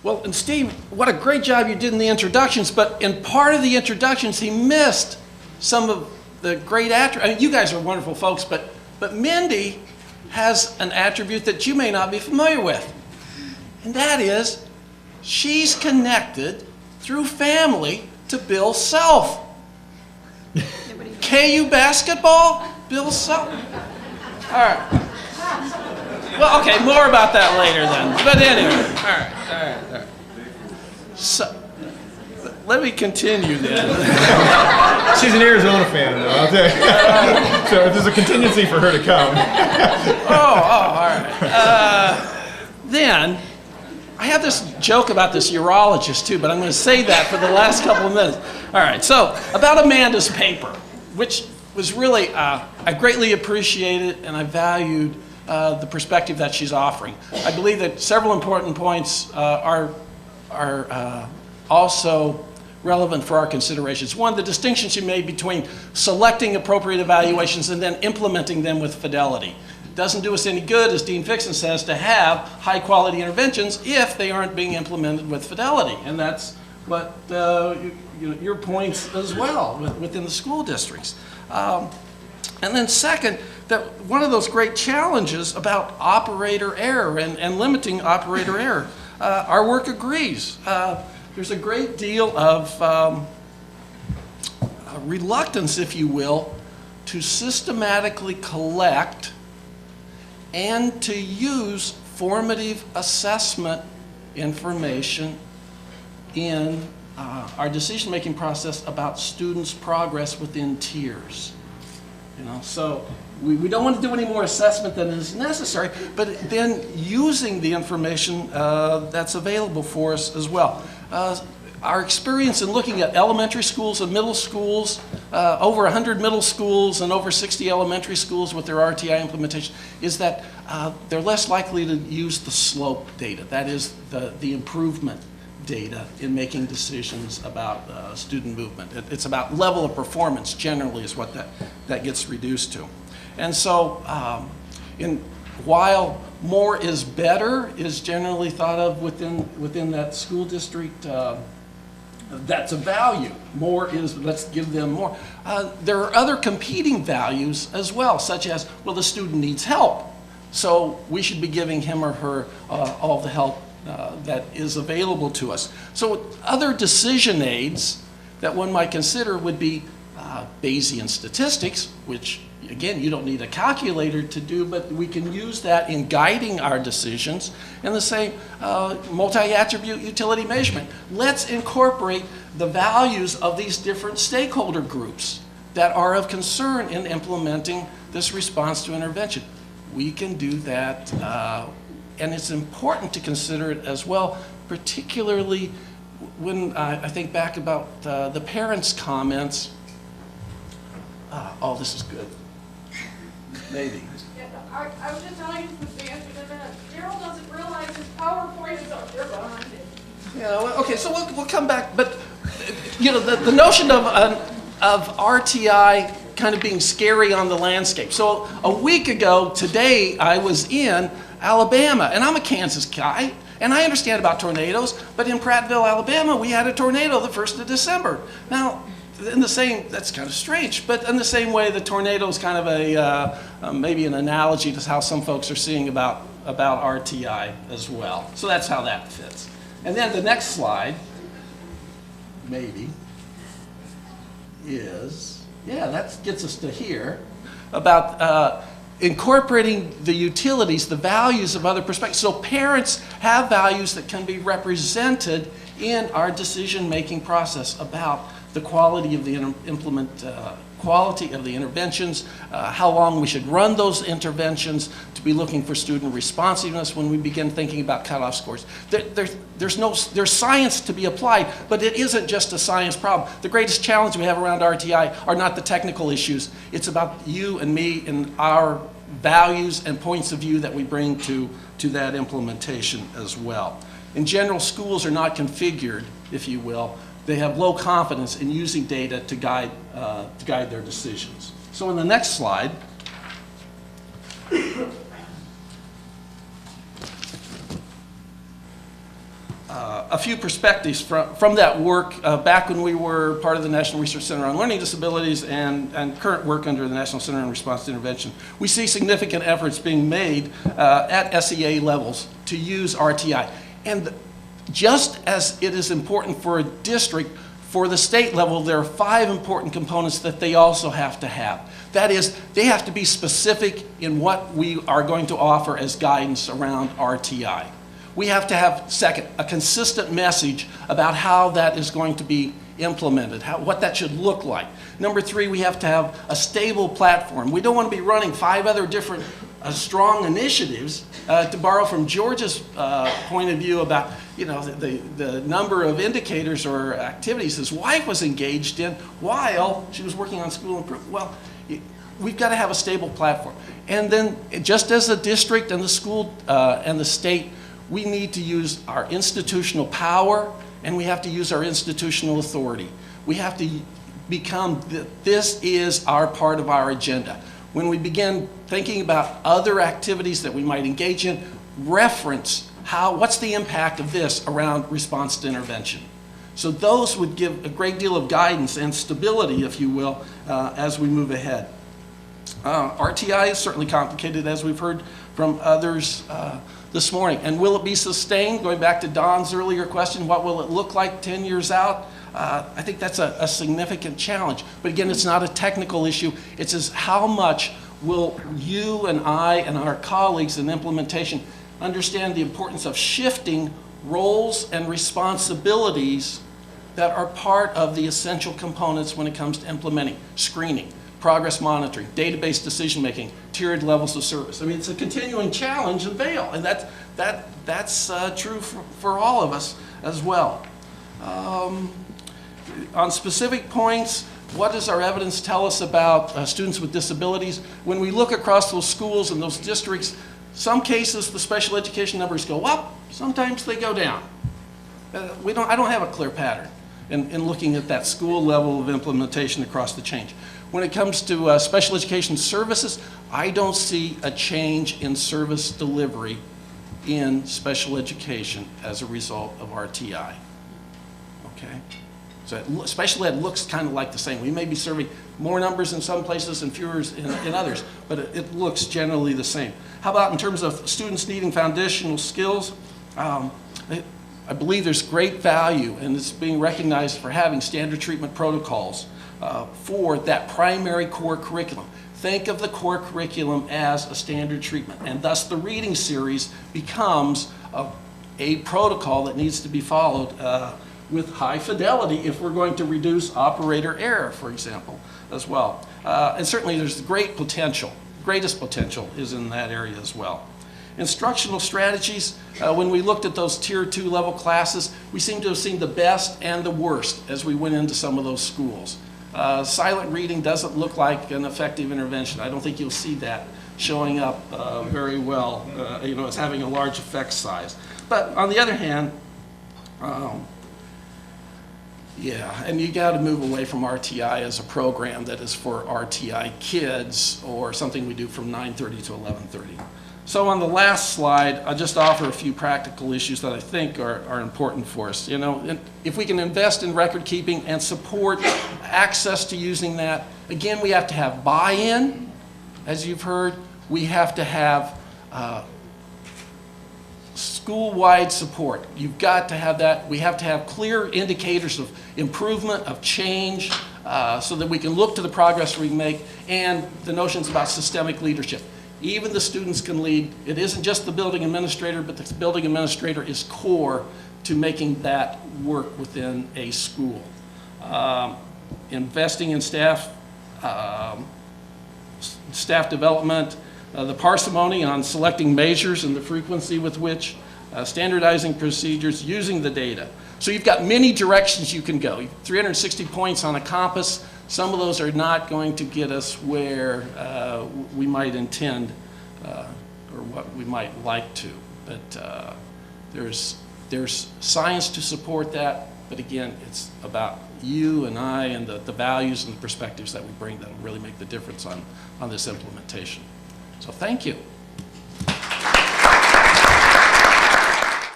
Well, and Steve, what a great job you did in the introductions, but in part of the introductions, he missed some of the great attributes. I mean, you guys are wonderful folks, but Mindy has an attribute that you may not be familiar with, and that is she's connected through family to Bill Self. KU basketball, Bill Self. All right. Well, okay, more about that later then. But anyway, all right. So, let me continue then. She's an Arizona fan, though, I'll tell you. So there's a contingency for her to come. All right. Then, I have this joke about this urologist too, but I'm going to save that for the last couple of minutes. All right, so about Amanda's paper, which was really, I greatly appreciated and I valued the perspective that she's offering. I believe that several important points are also relevant for our considerations. One, the distinction she made between selecting appropriate evaluations and then implementing them with fidelity. It doesn't do us any good, as Dean Fixon says, to have high quality interventions if they aren't being implemented with fidelity. And that's what your points as well within the school districts. And then second, that one of those great challenges about operator error and limiting operator error. Our work agrees. There's a great deal of reluctance, if you will, to systematically collect and to use formative assessment information in our decision-making process about students' progress within tiers. So we don't want to do any more assessment than is necessary, but then using the information that's available for us as well. Our experience in looking at elementary schools and middle schools, over 100 middle schools and over 60 elementary schools with their RTI implementation, is that they're less likely to use the slope data, that is the improvement data in making decisions about student movement. It's about level of performance generally is what that gets reduced to. And so while more is better is generally thought of within that school district, that's a value. More is, let's give them more. There are other competing values as well, such as, well, the student needs help, so we should be giving him or her all the help that is available to us. So other decision aids that one might consider would be Bayesian statistics, which again, you don't need a calculator to do, but we can use that in guiding our decisions. And the same multi-attribute utility measurement. Let's incorporate the values of these different stakeholder groups that are of concern in implementing this response to intervention. We can do that, and it's important to consider it as well, particularly when I think back about the parents' comments. Oh, this is good. Maybe. Yeah, I was just telling you the answer to that. Daryl doesn't realize his PowerPoint is up there behind him. Yeah, well, okay, so we'll come back, but the notion of RTI kind of being scary on the landscape. So a week ago today, I was in Alabama, and I'm a Kansas guy, and I understand about tornadoes, but in Prattville, Alabama, we had a tornado the 1st of December. Now, in the same, that's kind of strange, but in the same way, the tornado is kind of a maybe an analogy to how some folks are seeing about RTI as well. So that's how that fits. And then the next slide, maybe, is, yeah, that gets us to here, about incorporating the utilities, the values of other perspectives. So parents have values that can be represented in our decision-making process about the quality of the quality of the interventions, how long we should run those interventions, to be looking for student responsiveness when we begin thinking about cutoff scores. There's science to be applied, but it isn't just a science problem. The greatest challenge we have around RTI are not the technical issues. It's about you and me and our values and points of view that we bring to that implementation as well. In general, schools are not configured, if you will. They have low confidence in using data to guide their decisions. So in the next slide, a few perspectives from that work back when we were part of the National Research Center on Learning Disabilities and current work under the National Center on Response to Intervention. We see significant efforts being made at SEA levels to use RTI. And just as it is important for a district, for the state level, there are 5 important components that they also have to have. That is, they have to be specific in what we are going to offer as guidance around RTI. We have to have, second, a consistent message about how that is going to be implemented, what that should look like. Number 3, we have to have a stable platform. We don't want to be running 5 other different strong initiatives. To borrow from George's point of view about the number of indicators or activities his wife was engaged in while she was working on school improvement. Well, we've got to have a stable platform. And then just as a district and the school and the state, we need to use our institutional power and we have to use our institutional authority. We have to become, this is our part of our agenda. When we begin thinking about other activities that we might engage in, reference what's the impact of this around response to intervention. So those would give a great deal of guidance and stability, if you will, as we move ahead. RTI is certainly complicated, as we've heard from others this morning. And will it be sustained? Going back to Don's earlier question, what will it look like 10 years out? I think that's a significant challenge. But again, it's not a technical issue. It's just how much will you and I and our colleagues in implementation understand the importance of shifting roles and responsibilities that are part of the essential components when it comes to implementing screening, progress monitoring, database decision-making, tiered levels of service. I mean, it's a continuing challenge and veil, and that's true for all of us as well. On specific points, what does our evidence tell us about students with disabilities? When we look across those schools and those districts, some cases the special education numbers go up, sometimes they go down. I don't have a clear pattern in looking at that school level of implementation across the change. When it comes to special education services, I don't see a change in service delivery in special education as a result of RTI. Okay? So special ed looks kind of like the same. We may be serving more numbers in some places and fewer in others, but it looks generally the same. How about in terms of students needing foundational skills? I believe there's great value, and it's being recognized for having standard treatment protocols for that primary core curriculum. Think of the core curriculum as a standard treatment, and thus the reading series becomes a protocol that needs to be followed with high fidelity if we're going to reduce operator error, for example, as well. And certainly there's great potential. Greatest potential is in that area as well. Instructional strategies, when we looked at those tier 2 level classes, we seem to have seen the best and the worst as we went into some of those schools. Silent reading doesn't look like an effective intervention. I don't think you'll see that showing up very well, as having a large effect size. But on the other hand, yeah, and you got to move away from RTI as a program that is for RTI kids or something we do from 9:30 to 11:30. So on the last slide, I'll just offer a few practical issues that I think are important for us. If we can invest in record keeping and support access to using that, again, we have to have buy-in, as you've heard. We have to have school-wide support. You've got to have that. We have to have clear indicators of improvement, of change, so that we can look to the progress we make, and the notions about systemic leadership. Even the students can lead. It isn't just the building administrator, but the building administrator is core to making that work within a school. Investing in staff development, the parsimony on selecting measures and the frequency with which, standardizing procedures, using the data. So you've got many directions you can go. 360 points on a compass. Some of those are not going to get us where we might intend or what we might like to. But there's science to support that. But again, it's about you and I and the values and the perspectives that we bring that will really make the difference on this implementation. So thank you.